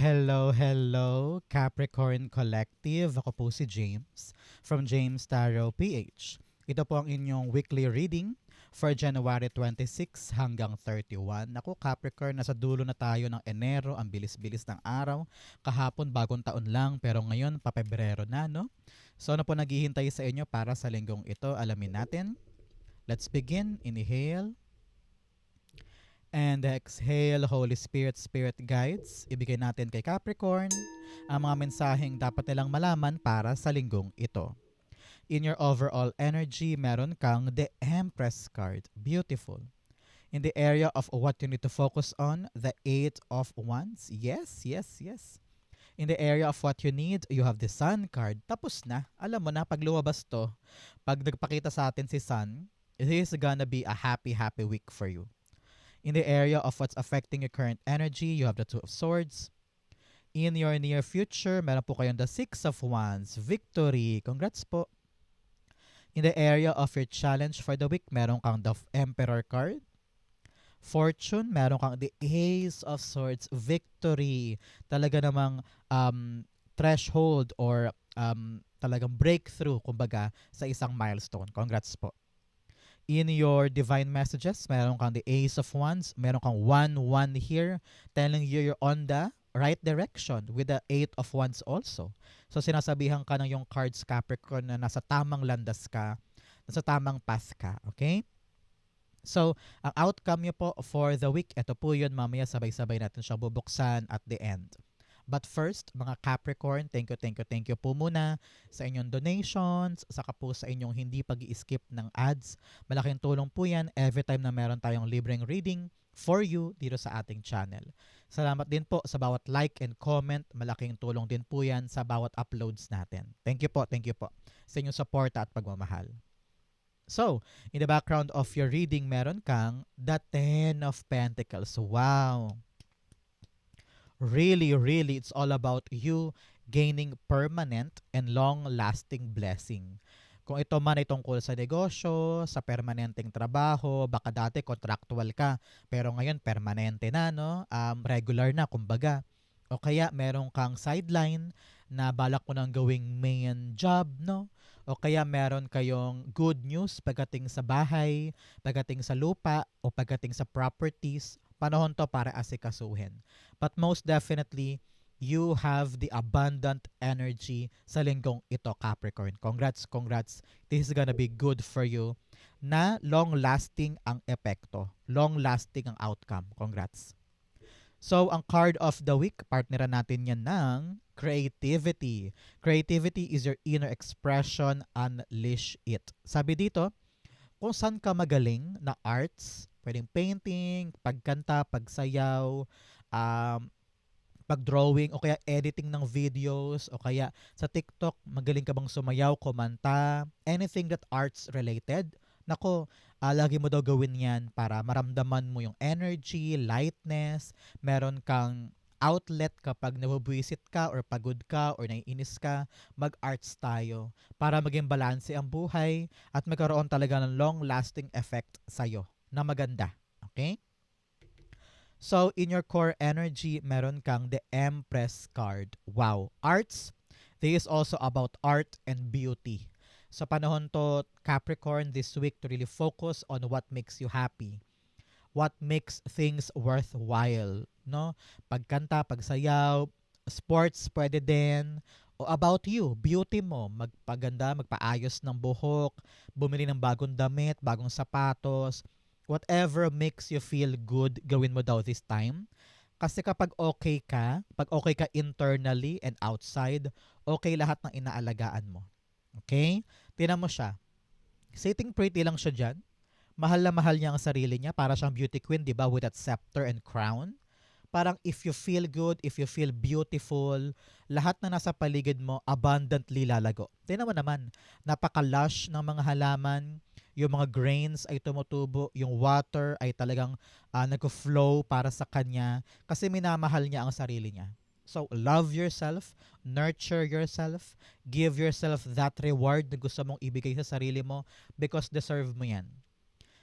Hello, hello, Capricorn Collective. Ako po si James from James Tarot PH. Ito po ang inyong weekly reading for January 26 hanggang 31. Ako, Capricorn, nasa dulo na tayo ng Enero. Ang bilis-bilis ng araw. Kahapon, bagong taon lang, pero ngayon, pa-Pebrero na, no? So, ano po naghihintay sa inyo para sa linggong ito? Alamin natin. Let's begin. Inhale. And exhale, Holy Spirit, Spirit Guides. Ibigay natin kay Capricorn ang mga mensaheng dapat nilang malaman para sa linggong ito. In your overall energy, meron kang the Empress card. Beautiful. In the area of what you need to focus on, the Eight of Wands. Yes, yes, yes. In the area of what you need, you have the Sun card. Tapos na. Alam mo na, pag lumabas to, pag nagpakita sa atin si Sun, it is gonna be a happy, happy week for you. In the area of what's affecting your current energy, you have the Two of Swords. In your near future, meron po kayong the Six of Wands. Victory. Congrats po. In the area of your challenge for the week, meron kang the Emperor card. Fortune, meron kang the Ace of Swords. Victory. Talaga namang threshold or talagang breakthrough, kumbaga, sa isang milestone. Congrats po. In your divine messages, meron kang the Ace of Wands, meron kang 1-1 here, telling you you're on the right direction with the Eight of Wands also. So sinasabihan ka ng yung cards, Capricorn, na nasa tamang landas ka, nasa tamang path ka, okay? So, ang outcome nyo po for the week, ito po yun, mamaya sabay-sabay natin siyang bubuksan at the end. But first, mga Capricorn, thank you po muna sa inyong donations, saka po sa inyong hindi pag-i-skip ng ads. Malaking tulong po yan every time na meron tayong libreng reading for you dito sa ating channel. Salamat din po sa bawat like and comment. Malaking tulong din po yan sa bawat uploads natin. Thank you po sa inyong support at pagmamahal. So, in the background of your reading, meron kang the Ten of Pentacles. Wow! Really, really, it's all about you gaining permanent and long-lasting blessing. Kung ito man ay tungkol sa negosyo, sa permanenteng trabaho, baka dati contractual ka, pero ngayon permanente na, no? Regular na, kumbaga. O kaya meron kang sideline na balak mo nang gawing main job, no? O kaya meron kayong good news pagdating sa bahay, pagdating sa lupa, o pagdating sa properties. Panahon to para asikasuhin. But most definitely, you have the abundant energy sa linggong ito, Capricorn. Congrats, congrats. This is gonna be good for you na long-lasting ang epekto. Long-lasting ang outcome. Congrats. So, ang card of the week, partneran natin yan ng creativity. Creativity is your inner expression, unleash it. Sabi dito, kung saan ka magaling na arts, pwedeng painting, pagkanta, pagsayaw, pag-drawing, o kaya editing ng videos, o kaya sa TikTok, magaling ka bang sumayaw, kumanta, anything that arts related, nako, lagi mo daw gawin yan para maramdaman mo yung energy, lightness, meron kang outlet kapag nabubwisit ka or pagod ka or naiinis ka, mag-arts tayo para maging balanse ang buhay at magkaroon talaga ng long-lasting effect sa'yo na maganda. Okay? So, in your core energy, meron kang the Empress card. Wow. Arts, this is also about art and beauty. Sa panahon to, Capricorn, this week to really focus on what makes you happy. What makes things worthwhile, no? Pagkanta, pagsayaw, sports pwede din. O about you, beauty mo, magpaganda, magpaayos ng buhok, bumili ng bagong damit, bagong sapatos, whatever makes you feel good, gawin mo daw this time. Kasi kapag okay ka, pag okay ka internally and outside, okay lahat ng inaalagaan mo. Okay? Tingnan mo siya. Sitting pretty lang siya dyan. Mahal na mahal niya ang sarili niya. Para siyang beauty queen, di ba? With that scepter and crown. Parang if you feel good, if you feel beautiful, lahat na nasa paligid mo, abundantly lalago. Tingnan mo naman, napaka-lush ng mga halaman, yung mga grains ay tumutubo, yung water ay talagang nag-flow para sa kanya kasi minamahal niya ang sarili niya. So, love yourself, nurture yourself, give yourself that reward na gusto mong ibigay sa sarili mo because deserve mo yan.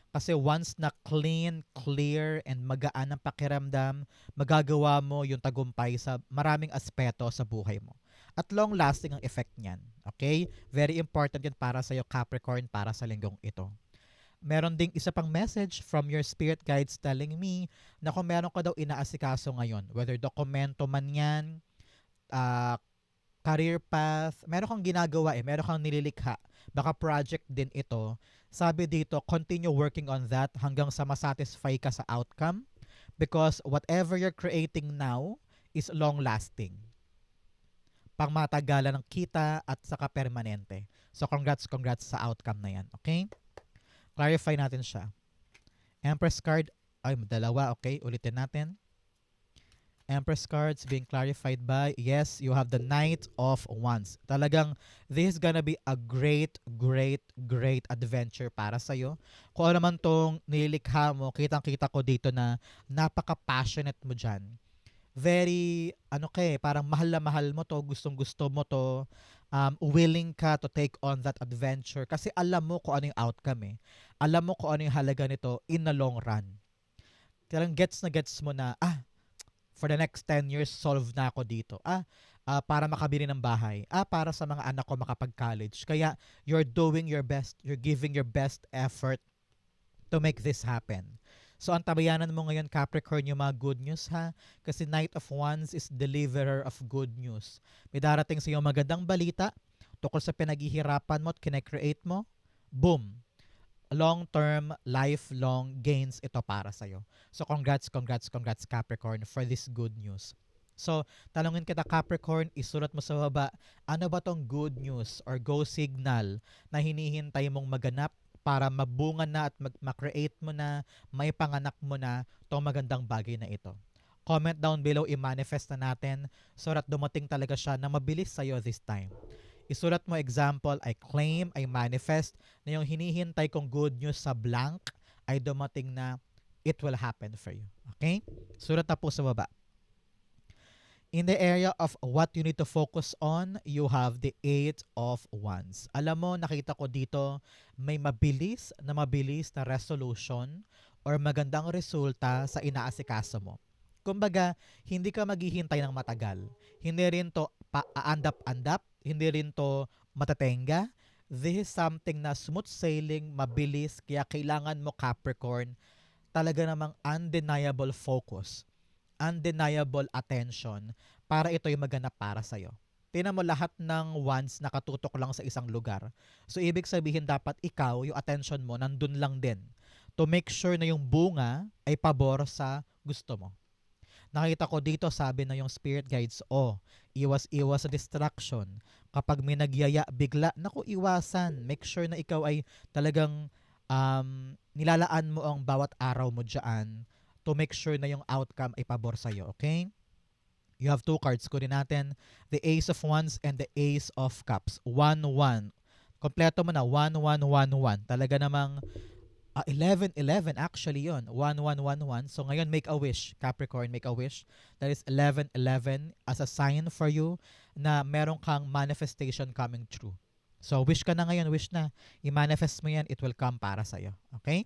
Kasi once na clean, clear, and magaan ang pakiramdam, magagawa mo yung tagumpay sa maraming aspeto sa buhay mo. At long-lasting ang effect niyan. Okay? Very important yan para sa'yo, Capricorn, para sa linggong ito. Meron ding isa pang message from your spirit guides telling me na kung meron ka daw inaasikaso ngayon, whether dokumento man yan, uh, career path, meron kang ginagawa meron kang nililikha. Baka project din ito. Sabi dito, continue working on that hanggang sa masatisfy ka sa outcome because whatever you're creating now is long-lasting. Pangmatagalan ng kita at saka permanente. So congrats sa outcome na yan. Okay? Clarify natin siya. Empress card, ay dalawa, okay? Ulitin natin. Empress cards being clarified by, yes, you have the Knight of Wands. Talagang, this is gonna be a great adventure para sa'yo. Kung ano man tong nilikha mo, kitang-kita ko dito na napaka-passionate mo dyan. Very, parang mahal na mahal mo to, gustong-gusto mo to, willing ka to take on that adventure kasi alam mo kung ano yung outcome Alam mo kung ano yung halaga nito in the long run. Kailang gets mo na, for the next 10 years, solve na ako dito. Para makabili ng bahay. Para sa mga anak ko makapag-college. Kaya, you're doing your best. You're giving your best effort to make this happen. So, ang tabayanan mo ngayon, Capricorn, yung mga good news, ha? Kasi Knight of Wands is deliverer of good news. May darating sa iyo magandang balita tungkol sa pinaghihirapan mo at kinecreate mo. Boom! Long-term, lifelong gains ito para sa'yo. So congrats Capricorn for this good news. So, talungin kita Capricorn, isulat mo sa baba, ano ba tong good news or go signal na hinihintay mong maganap para mabunga na at ma-create mo na, may panganak mo na tong magandang bagay na ito. Comment down below, i-manifest na natin so that dumating talaga siya na mabilis sa'yo this time. Isulat mo example, I claim, I manifest na yung hinihintay kong good news sa blank ay dumating na it will happen for you. Okay? Sulat na po sa baba. In the area of what you need to focus on, you have the 8 of Wands. Alam mo, nakita ko dito, may mabilis na resolution or magandang resulta sa inaasikaso mo. Kumbaga, hindi ka maghihintay ng matagal. Hindi rin to aandap-andap, hindi rin to matatenga. This is something na smooth sailing, mabilis, kaya kailangan mo Capricorn talaga namang undeniable focus, undeniable attention para ito'y maganap para sa'yo. Tingnan mo lahat ng wands nakatutok lang sa isang lugar. So ibig sabihin dapat ikaw, yung attention mo, nandun lang din to make sure na yung bunga ay pabor sa gusto mo. Nakita ko dito, sabi na yung spirit guides, iwas-iwas sa distraction. Kapag may nagyaya bigla, naku, iwasan. Make sure na ikaw ay talagang nilalaan mo ang bawat araw mo dyan to make sure na yung outcome ay pabor sa'yo, okay? You have 2 cards. Kunin natin the Ace of Wands and the Ace of Cups. 1-1. Kompleto mo na. 1-1-1-1. Talaga namang 11-11 actually yon. 1-1-1-1. So ngayon, make a wish. Capricorn, make a wish. That is 11-11 as a sign for you na meron kang manifestation coming true. So wish ka na ngayon, wish na. I-manifest mo yan, it will come para sa'yo. Okay?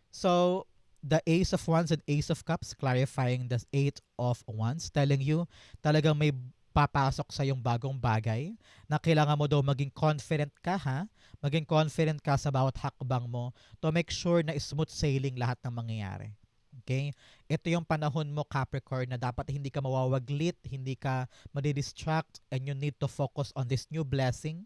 So, the Ace of Wands and Ace of Cups clarifying the 8 of Wands, telling you talagang may papasok sa yung bagong bagay na kailangan mo daw maging confident ka, ha? Maging confident ka sa bawat hakbang mo to make sure na smooth sailing lahat ng mangyayari. Okay? Ito yung panahon mo, Capricorn, na dapat hindi ka mawawaglit, hindi ka madidistract, and you need to focus on this new blessing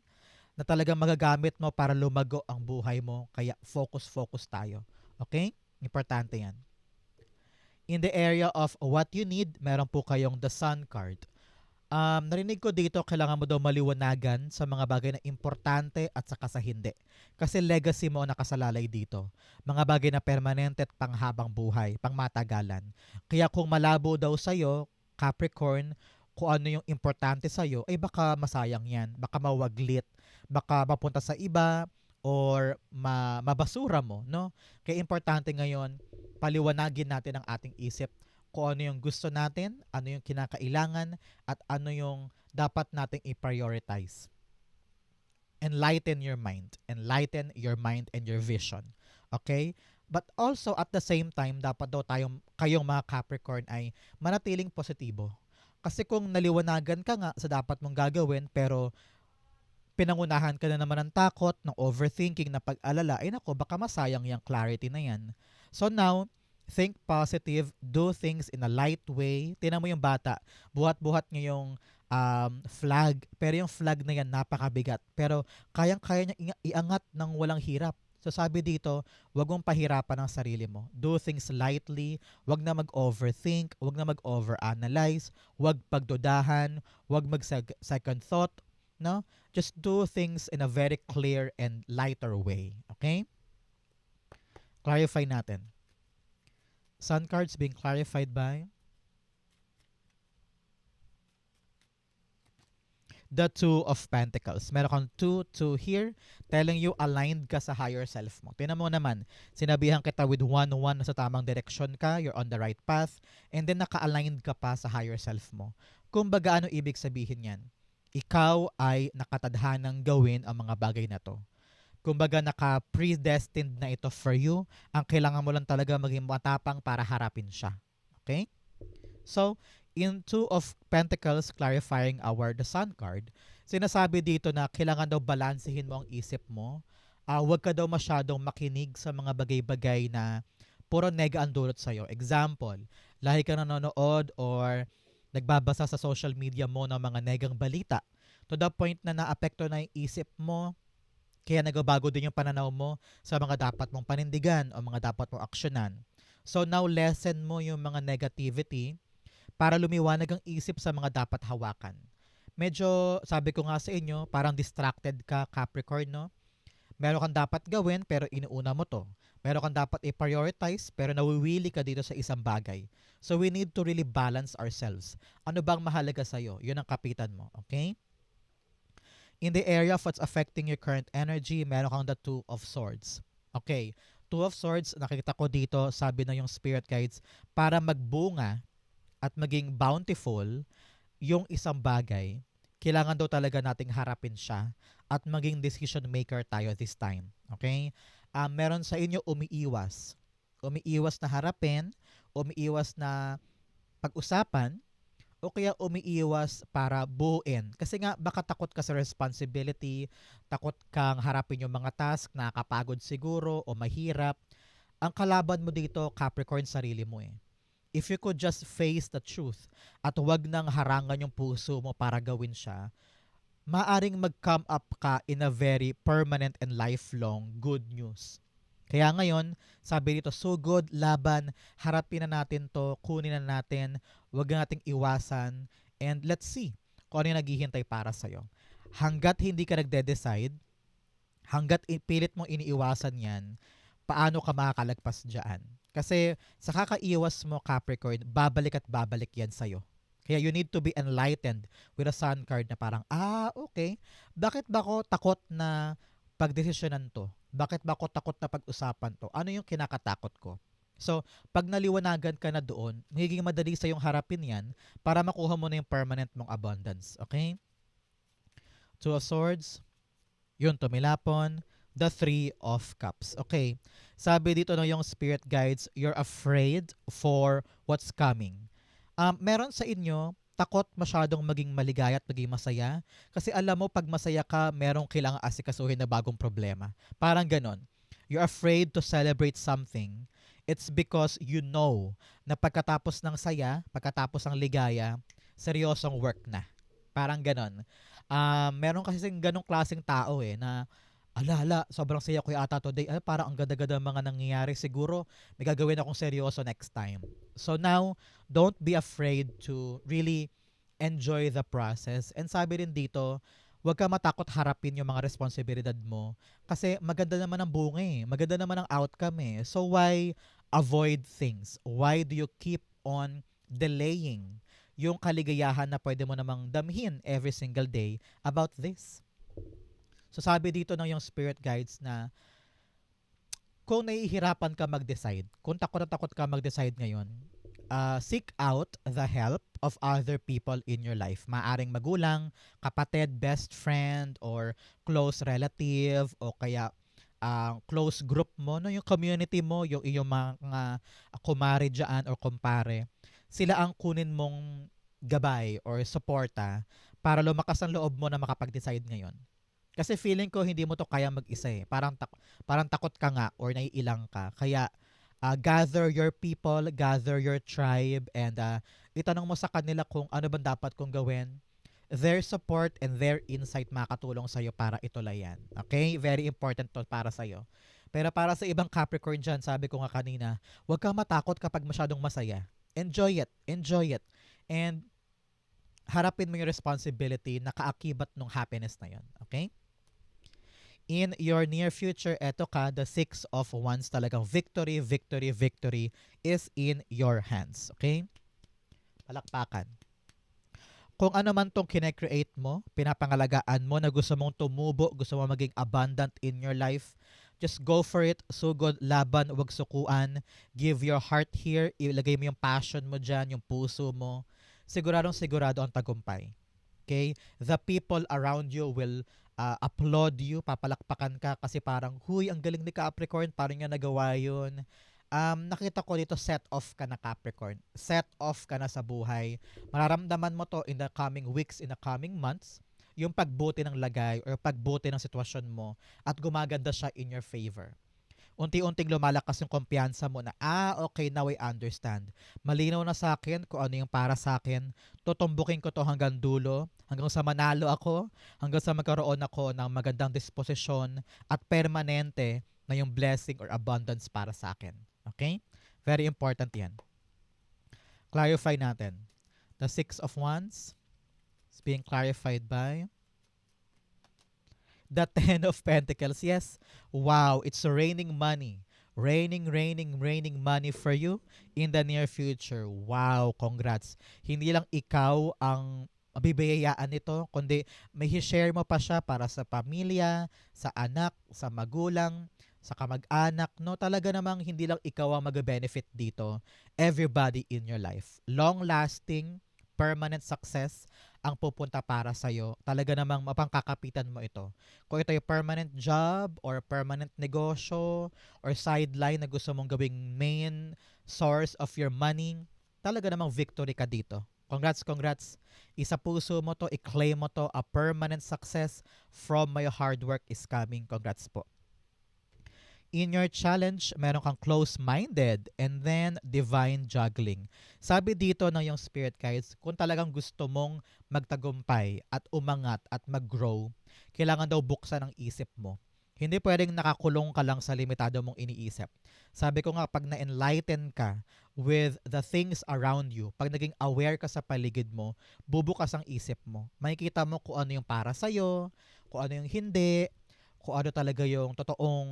na talagang magagamit mo para lumago ang buhay mo. Kaya focus tayo. Okay? Importante yan. In the area of what you need, meron po kayong the Sun card. Narinig ko dito, kailangan mo daw maliwanagan sa mga bagay na importante at saka sa hindi. Kasi legacy mo nakasalalay dito. Mga bagay na permanente at panghabang buhay, pangmatagalan. Kaya kung malabo daw sa'yo, Capricorn, kung ano yung importante sa'yo, ay baka masayang yan. Baka mawaglit, baka mapunta sa iba, or mabasura mo, no? Kaya importante ngayon, paliwanagin natin ang ating isip kung ano yung gusto natin, ano yung kinakailangan, at ano yung dapat nating i-prioritize. Enlighten your mind. Enlighten your mind and your vision. Okay? But also at the same time, dapat daw kayong mga Capricorn ay manatiling positibo. Kasi kung naliwanagan ka nga sa dapat mong gagawin pero pinangunahan ka na naman ng takot, ng overthinking, na pag-alala, ay nako, baka masayang yung clarity na yan. So now, think positive, do things in a light way. Tinan mo yung bata, buhat-buhat niya yung flag, pero yung flag na yan napakabigat. Pero kayang-kaya niya iangat ng walang hirap. So sabi dito, wag mong pahirapan ang sarili mo. Do things lightly, wag na mag-overthink, wag na mag-overanalyze, wag pagdudahan, wag mag-second thought, no? Just do things in a very clear and lighter way. Okay? Clarify natin. Sun cards being clarified by the Two of Pentacles. Meron kang 2 here, telling you aligned ka sa higher self mo. Tingnan mo naman, sinabihan kita with 1-1 na sa tamang direksyon ka, you're on the right path, and then naka-aligned ka pa sa higher self mo. Kumbaga, ano ibig sabihin yan? Ikaw ay nakatadhanang gawin ang mga bagay na to. Kumbaga, naka-predestined na ito for you. Ang kailangan mo lang talaga maging matapang para harapin siya. Okay? So, in Two of Pentacles clarifying the Sun card, sinasabi dito na kailangan daw balansehin mo ang isip mo. Huwag ka daw masyadong makinig sa mga bagay-bagay na puro nega ang dulot sa'yo. Example, lahi ka nanonood or nagbabasa sa social media mo ng mga negang balita to the point na naapekto na yung isip mo, kaya nagbabago din yung pananaw mo sa mga dapat mong panindigan o mga dapat mong aksyonan. So now, lessen mo yung mga negativity para lumiwanag ang isip sa mga dapat hawakan. Medyo, sabi ko nga sa inyo, parang distracted ka, Capricorn, no? Meron kang dapat gawin pero inuuna mo to. Meron kang dapat i-prioritize pero nawiwili ka dito sa isang bagay. So we need to really balance ourselves. Ano bang mahalaga sa'yo? Yun ang kapitan mo, okay? In the area of what's affecting your current energy, meron kang the Two of Swords. Okay, Two of Swords, nakikita ko dito, sabi na yung spirit guides, para magbunga at maging bountiful yung isang bagay, kailangan daw talaga nating harapin siya at maging decision maker tayo this time. Okay? Meron sa inyo umiiwas. Umiiwas na harapin, umiiwas na pag-usapan, o kaya umiiwas para buuin. Kasi nga, baka takot ka sa responsibility, takot kang harapin yung mga task, nakakapagod siguro o mahirap. Ang kalaban mo dito, Capricorn, sarili mo eh. If you could just face the truth at wag nang harangan yung puso mo para gawin siya, maaring mag-come up ka in a very permanent and lifelong good news. Kaya ngayon, sabi dito, so good, laban, harapin na natin to, kunin na natin, wag na nating iwasan, and let's see kung ano yung naghihintay para sa'yo. Hanggat hindi ka nagde-decide, hanggat pilit mong iniiwasan yan, paano ka makakalagpas dyan? Kasi sa kakaiwas mo, Capricorn, babalik at babalik yan sa'yo. Kaya you need to be enlightened with a Sun card na parang, okay, bakit ba ako takot na pagdesisyonan to? Bakit ba ako takot na pag-usapan to? Ano yung kinakatakot ko? So, pag naliwanagan ka na doon, magiging madali sa yung harapin yan para makuha mo na yung permanent mong abundance. Okay? Two of Swords, yun, tumilapon. The Three of Cups. Okay. Sabi dito no yung spirit guides, you're afraid for what's coming. Meron sa inyo takot masyadong maging maligaya at maging masaya kasi alam mo pag masaya ka, merong kailangang asikasuhin na bagong problema. Parang ganon. You're afraid to celebrate something. It's because you know na pagkatapos ng saya, pagkatapos ng ligaya, seryosong work na. Parang ganon. Meron kasi ganong klaseng tao na sobrang saya ko yata today. Parang ang ganda-ganda mga nangyayari. Siguro, may gagawin akong seryoso next time. So now, don't be afraid to really enjoy the process. And sabi rin dito, huwag ka matakot harapin yung mga responsibilidad mo. Kasi maganda naman ang bunga eh. Maganda naman ang outcome eh. So why avoid things? Why do you keep on delaying yung kaligayahan na pwede mo namang damhin every single day about this? So sabi dito ng yung spirit guides na kung nahihirapan ka mag-decide, kung takot na takot ka mag-decide ngayon, seek out the help of other people in your life. Maaring magulang, kapatid, best friend, or close relative, o kaya close group mo, no, yung community mo, yung iyong mga kumare dyan or kumpare. Sila ang kunin mong gabay or suporta para lumakas ang loob mo na makapag-decide ngayon. Kasi feeling ko hindi mo to kaya mag-isa eh. Parang takot ka nga or naiilang ka. Kaya gather your people, gather your tribe, and itanong mo sa kanila kung ano ba dapat kong gawin. Their support and their insight makatulong sa'yo para ituloy yan. Okay? Very important to para sa'yo. Pero para sa ibang Capricorn dyan, sabi ko nga kanina, huwag kang matakot kapag masyadong masaya. Enjoy it. Enjoy it. And harapin mo yung responsibility na kaakibat ng happiness na yun. Okay? In your near future, eto ka, the Six of Wands, talagang victory, victory, victory is in your hands. Okay? Palakpakan. Kung ano man tong kine-create mo, pinapangalagaan mo na gusto mong tumubo, gusto mong maging abundant in your life, just go for it. Sugod, laban, wag sukuan. Give your heart here. Ilagay mo yung passion mo dyan, yung puso mo. Siguradong sigurado ang tagumpay. Okay? The people around you will applaud you, papalakpakan ka kasi parang, huy, ang galing ni Capricorn, parang niya nagawa yun. Nakita ko dito, set off ka na Capricorn. Set off ka na sa buhay. Mararamdaman mo to in the coming weeks, in the coming months, yung pagbuti ng lagay or pagbuti ng sitwasyon mo at gumaganda siya in your favor. Unti-unting lumalakas yung kumpiyansa mo na, okay, now I understand. Malinaw na sa akin kung ano yung para sa akin. Tutumbukin ko to hanggang dulo, hanggang sa manalo ako, hanggang sa magkaroon ako ng magandang disposisyon at permanente na yung blessing or abundance para sa akin. Okay? Very important yan. Clarify natin. The Six of Wands is being clarified by the Ten of Pentacles. Yes. Wow, it's raining money. Raining, raining, raining money for you in the near future. Wow, congrats. Hindi lang ikaw ang mabibiyayaan nito, kundi may share mo pa siya para sa pamilya, sa anak, sa magulang, sa kamag-anak, no? Talaga namang hindi lang ikaw ang mag-benefit dito. Everybody in your life. Long-lasting, permanent success ang pupunta para sa'yo. Talaga namang mapangkakapitan mo ito. Kung ito yung permanent job or permanent negosyo or sideline na gusto mong gawing main source of your money, talaga namang victory ka dito. Congrats, congrats. Isa puso mo to, i-claim mo to, a permanent success from my hard work is coming. Congrats po. In your challenge, meron kang close-minded and then divine juggling. Sabi dito ng yung spirit guides, kung talagang gusto mong magtagumpay at umangat at mag-grow, kailangan daw buksan ang isip mo. Hindi pwedeng nakakulong ka lang sa limitado mong iniisip. Sabi ko nga, pag na-enlighten ka with the things around you, pag naging aware ka sa paligid mo, bubukas ang isip mo. Makikita mo kung ano yung para sa'yo, kung ano yung hindi, kung ano talaga yung totoong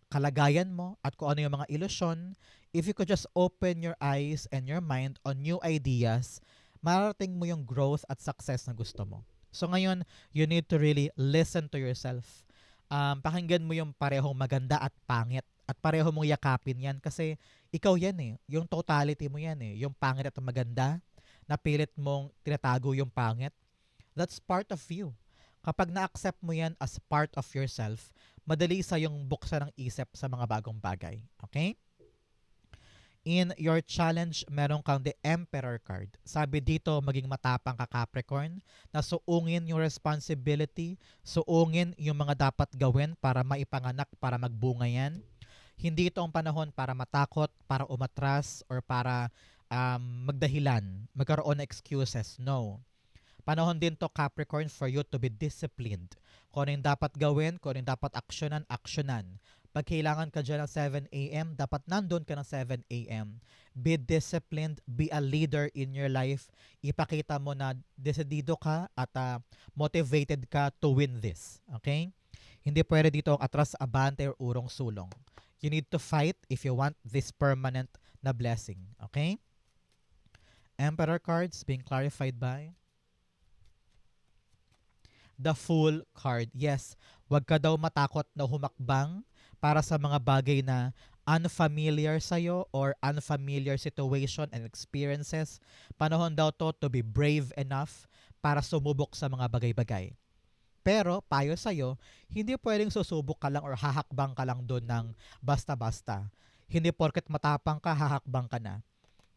kalagayan mo at kung ano yung mga ilusyon. If you could just open your eyes and your mind on new ideas, mararating mo yung growth at success na gusto mo. So ngayon, you need to really listen to yourself. Pakinggan mo yung parehong maganda at pangit at pareho mong yakapin yan kasi ikaw yan eh. Yung totality mo yan eh. Yung pangit at maganda, napilit mong tinatago yung pangit. That's part of you. Kapag na-accept mo yan as part of yourself, madali sa yung buksan ng isip sa mga bagong bagay. Okay? In your challenge, meron kang the Emperor card. Sabi dito, maging matapang ka Capricorn, na suungin yung responsibility, suungin yung mga dapat gawin para maipanganak, para magbunga yan. Hindi ito ang panahon para matakot, para umatras, or para magdahilan, magkaroon ng excuses. No. Panahon din to Capricorn for you to be disciplined. Kung ano yung dapat gawin, kung ano yung dapat aksyonan, aksyonan. Pag kailangan ka dyan ng 7 a.m., dapat nandun ka ng 7 a.m. Be disciplined, be a leader in your life. Ipakita mo na desidido ka at motivated ka to win this. Okay? Hindi pwede dito ang atras, abante, or urong sulong. You need to fight if you want this permanent na blessing. Okay? Emperor cards being clarified by the Fool card. Yes, wag ka daw matakot na humakbang para sa mga bagay na unfamiliar sa'yo or unfamiliar situation and experiences. Panahon daw to be brave enough para sumubok sa mga bagay-bagay. Pero payo sa'yo, hindi pwedeng susubok ka lang or hahakbang ka lang doon ng basta-basta. Hindi porket matapang ka, hahakbang ka na.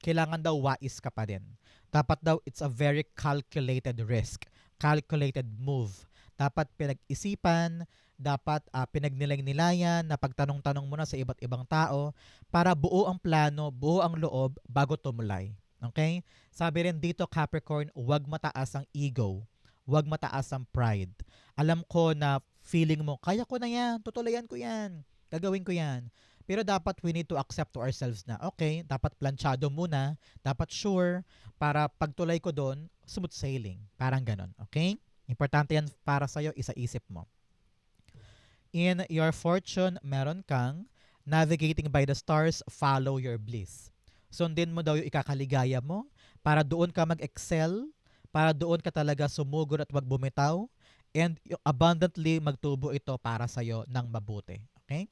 Kailangan daw wais ka pa din. Dapat daw it's a very calculated risk, calculated move. Dapat pinag-isipan, dapat pinagnilang-nilayan, na pagtanong-tanong mo na sa iba't ibang tao para buo ang plano, buo ang loob bago tumulay. Okay? Sabi rin dito, Capricorn, huwag mataas ang ego. Huwag mataas ang pride. Alam ko na feeling mo, kaya ko na yan, tutulayan ko yan, gagawin ko yan. Pero dapat we need to accept to ourselves na, okay, dapat planchado muna, dapat sure, para pagtulay ko doon, smooth sailing. Parang ganon, okay? Importante yan para sa'yo, isa-isip mo. In your fortune, meron kang navigating by the stars, follow your bliss. Sundin mo daw yung ikakaligaya mo para doon ka mag-excel, para doon ka talaga sumugod at wag bumitaw, and abundantly magtubo ito para sa'yo ng mabuti. Okay?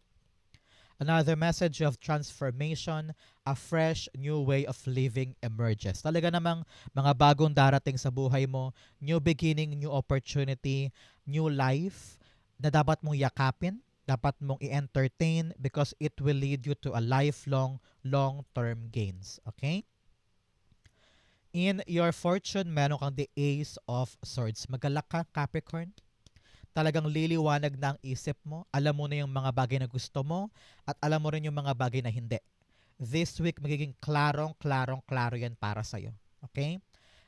Another message of transformation, a fresh new way of living emerges. Talaga namang mga bagong darating sa buhay mo, new beginning, new opportunity, new life na dapat mong yakapin, dapat mong i-entertain because it will lead you to a lifelong, long-term gains. Okay? In your fortune, meron kang the Ace of Swords. Magalak ka, Capricorn. Talagang liliwanag na ang isip mo. Alam mo na yung mga bagay na gusto mo at alam mo rin yung mga bagay na hindi. This week, magiging klaro yan para sa'yo. Okay?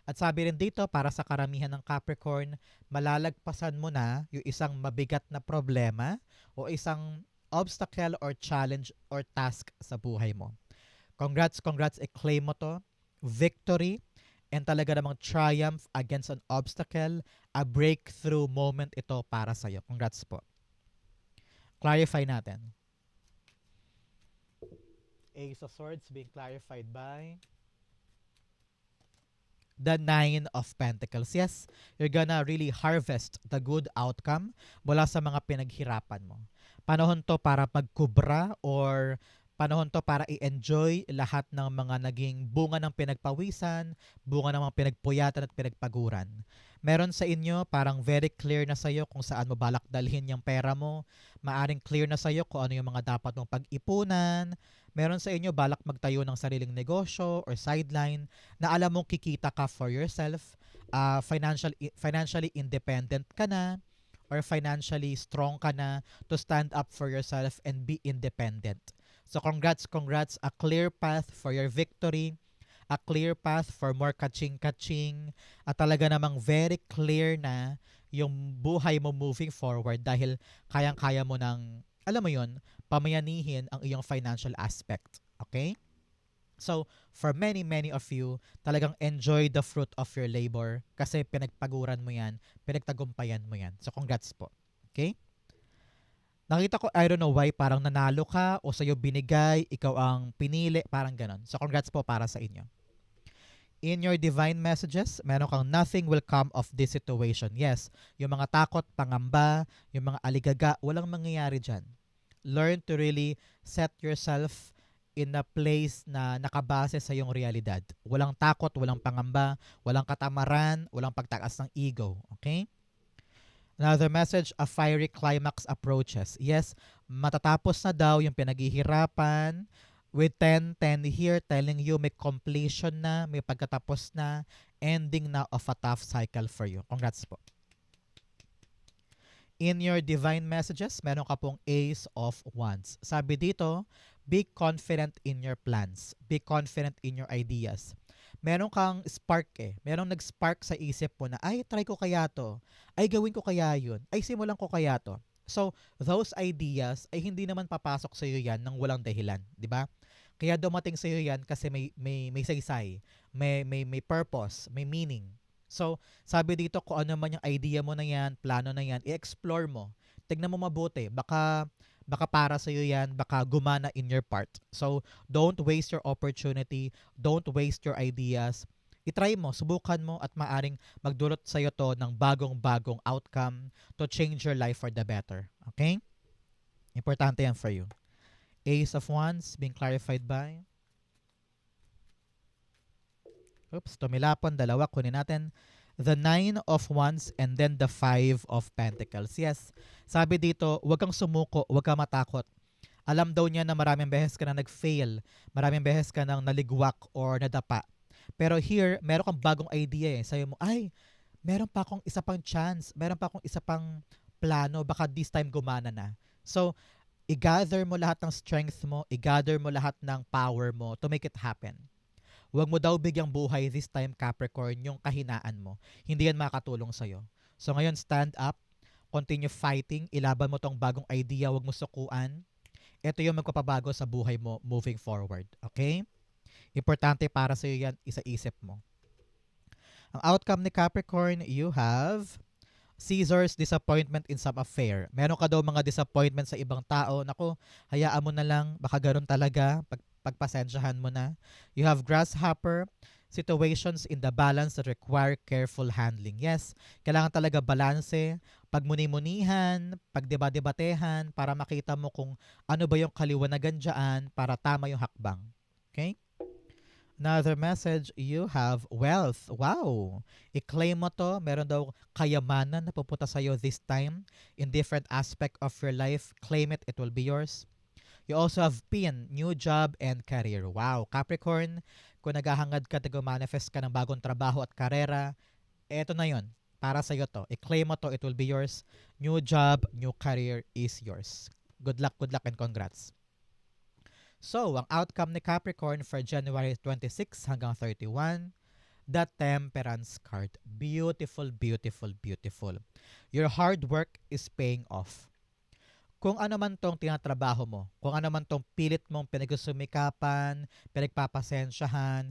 At sabi rin dito, para sa karamihan ng Capricorn, malalagpasan mo na yung isang mabigat na problema o isang obstacle or challenge or task sa buhay mo. Congrats, i-claim mo to. Victory and talaga namang triumph against an obstacle, a breakthrough moment ito para sa'yo. Congrats po. Clarify natin. Ace of Swords being clarified by the Nine of Pentacles. Yes, you're gonna really harvest the good outcome mula sa mga pinaghirapan mo. Panahon to para magkubra or panahon to para i-enjoy lahat ng mga naging bunga ng pinagpawisan, bunga ng mga pinagpuyatan at pinagpaguran. Meron sa inyo parang very clear na sa'yo kung saan mo balak dalhin yung pera mo. Maaring clear na sa'yo kung ano yung mga dapat mong pag-ipunan. Meron sa inyo balak magtayo ng sariling negosyo or sideline na alam mong kikita ka for yourself. Financially independent ka na or financially strong ka na to stand up for yourself and be independent. So congrats, a clear path for your victory, a clear path for more kaching-kaching, at talaga namang very clear na yung buhay mo moving forward dahil kayang-kaya mo ng, alam mo yun, pamayanihin ang iyong financial aspect. Okay? So, for many of you, talagang enjoy the fruit of your labor kasi pinagpaguran mo yan, pinagtagumpayan mo yan. So, congrats po. Okay? Nakita ko, I don't know why, parang nanalo ka o sa'yo binigay, ikaw ang pinili, parang ganon. So congrats po para sa inyo. In your divine messages, meron kang nothing will come of this situation. Yes, yung mga takot, pangamba, yung mga aligaga, walang mangyayari dyan. Learn to really set yourself in a place na nakabase sa iyong realidad. Walang takot, walang pangamba, walang katamaran, walang pagtaas ng ego. Okay? Another message, a fiery climax approaches. Yes, matatapos na daw yung pinaghihirapan. With 10 here telling you may completion na, may pagkatapos na, ending na of a tough cycle for you. Congrats po. In your divine messages, meron ka pong Ace of Wands. Sabi dito, be confident in your plans. Be confident in your ideas. Meron kang spark eh. Merong nag-spark sa isip mo na, ay, try ko kaya to. Ay, gawin ko kaya yun. Ay, simulan ko kaya to. So, those ideas ay hindi naman papasok sa iyo yan ng walang dahilan. Di ba? Kaya dumating sa iyo yan kasi may saysay, may purpose, may meaning. So, sabi dito kung ano man yung idea mo na yan, plano na yan, i-explore mo. Tignan mo mabuti. Baka para sa iyo yan, baka gumana in your part. So, don't waste your opportunity, don't waste your ideas. I-try mo, subukan mo at maaring magdulot sa iyo to ng bagong-bagong outcome to change your life for the better. Okay? Importante yan for you. Ace of Wands being clarified by... Oops, tumilapon, dalawa. Kunin natin the Nine of Wands and then the Five of Pentacles. Yes, sabi dito, huwag kang sumuko, huwag kang matakot. Alam daw niya na maraming beses ka na nag-fail, maraming beses ka nang naligwak or nadapa. Pero here, meron kang bagong idea eh. Sabi mo, ay, meron pa akong isa pang chance, meron pa akong isa pang plano, baka this time gumana na. So, i-gather mo lahat ng strength mo, i-gather mo lahat ng power mo to make it happen. Huwag mo daw bigyang buhay this time, Capricorn, yung kahinaan mo. Hindi yan makatulong sa'yo. So ngayon, stand up, continue fighting, ilaban mo tong bagong idea, huwag mo sukuan. Ito yung magpapabago sa buhay mo moving forward. Okay? Importante para sa'yo yan, isa-isip mo. Ang outcome ni Capricorn, you have Caesar's disappointment in some affair. Meron ka daw mga disappointment sa ibang tao. Naku, hayaan mo na lang. Baka ganun talaga. Pagpasensyahan mo na. You have grasshopper, situations in the balance that require careful handling. Yes, kailangan talaga balanse, pagmuni-munihan, pagdeba-debatehan para makita mo kung ano ba yung kaliwanagan dyan para tama yung hakbang. Okay? Another message, you have wealth. Wow! I-claim mo to. Meron daw kayamanan na pupunta sa'yo this time in different aspect of your life. Claim it. It will be yours. You also have pin, new job and career. Wow! Capricorn, kung naghahangad ka, manifest ka ng bagong trabaho at karera, eto na yon. Para sa'yo to. I-claim mo to. It will be yours. New job, new career is yours. Good luck, and congrats. So, ang outcome ni Capricorn for January 26 hanggang 31, the Temperance card. Beautiful, beautiful, beautiful. Your hard work is paying off. Kung ano man tong tinatrabaho mo, kung ano man tong pilit mong pinagsumikapan, pinagpapasensyahan,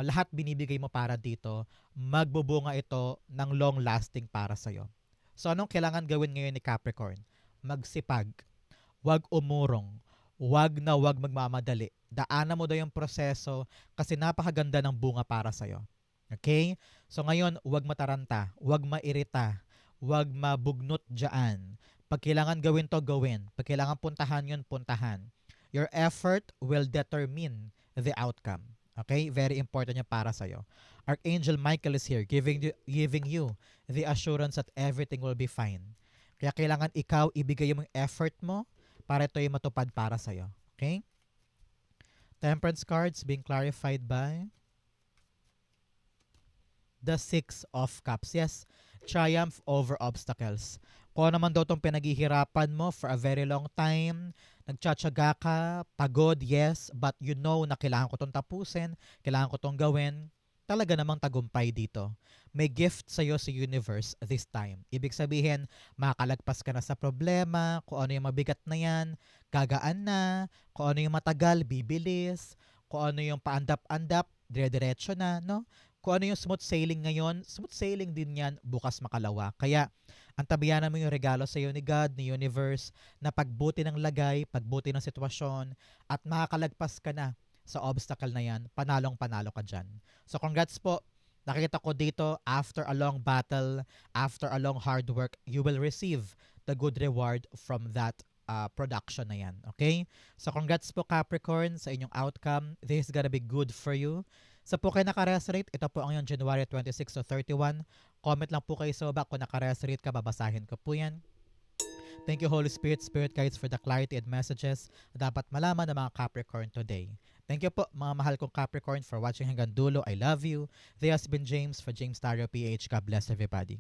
lahat binibigay mo para dito, magbubunga ito ng long-lasting para sa'yo. So, anong kailangan gawin ngayon ni Capricorn? Magsipag. Huwag umurong. Wag magmamadali. Daanan mo daw yung proseso kasi napakaganda ng bunga para sa'yo. Okay? So ngayon, wag mataranta, wag mairita, wag mabugnot dyan. Pag kailangan gawin to, gawin. Pag kailangan puntahan yun, puntahan. Your effort will determine the outcome. Okay? Very important yan para sa'yo. Archangel Michael is here giving you the assurance that everything will be fine. Kaya kailangan ikaw ibigay yung effort mo para ito ay matupad para sa'yo. Okay? Temperance cards being clarified by the Six of Cups. Yes, triumph over obstacles. Kung naman daw itong pinaghihirapan mo for a very long time, nagtsatsaga ka, pagod, yes, but you know na kailangan ko itong tapusin, kailangan ko itong gawin, talaga namang tagumpay dito. May gift sa'yo sa universe this time. Ibig sabihin, makakalagpas ka na sa problema, kung ano yung mabigat na yan, gagaan na, kung ano yung matagal, bibilis, kung ano yung paandap-andap, dire-diretso na, no? Kung ano yung smooth sailing ngayon, smooth sailing din yan bukas makalawa. Kaya, antabayanan mo yung regalo sa'yo ni God, ni universe, na pagbuti ng lagay, pagbuti ng sitwasyon, at makakalagpas ka na sa obstacle na yan, panalong-panalo ka dyan. So congrats po. Nakikita ko dito, after a long battle, after a long hard work, you will receive the good reward from that production na yan. Okay? So congrats po Capricorn sa inyong outcome. This is gonna be good for you. Sa po kayo nakaresonate, ito po ang yung January 26 to 31. Comment lang po kayo sa baba kung nakaresonate ka, babasahin ko po yan. Thank you Holy Spirit, Spirit Guides for the clarity and messages na dapat malaman ng mga Capricorn today. Thank you po mga mahal kong Capricorn for watching hanggang dulo. I love you. This has been James for James Tario PH. God bless everybody.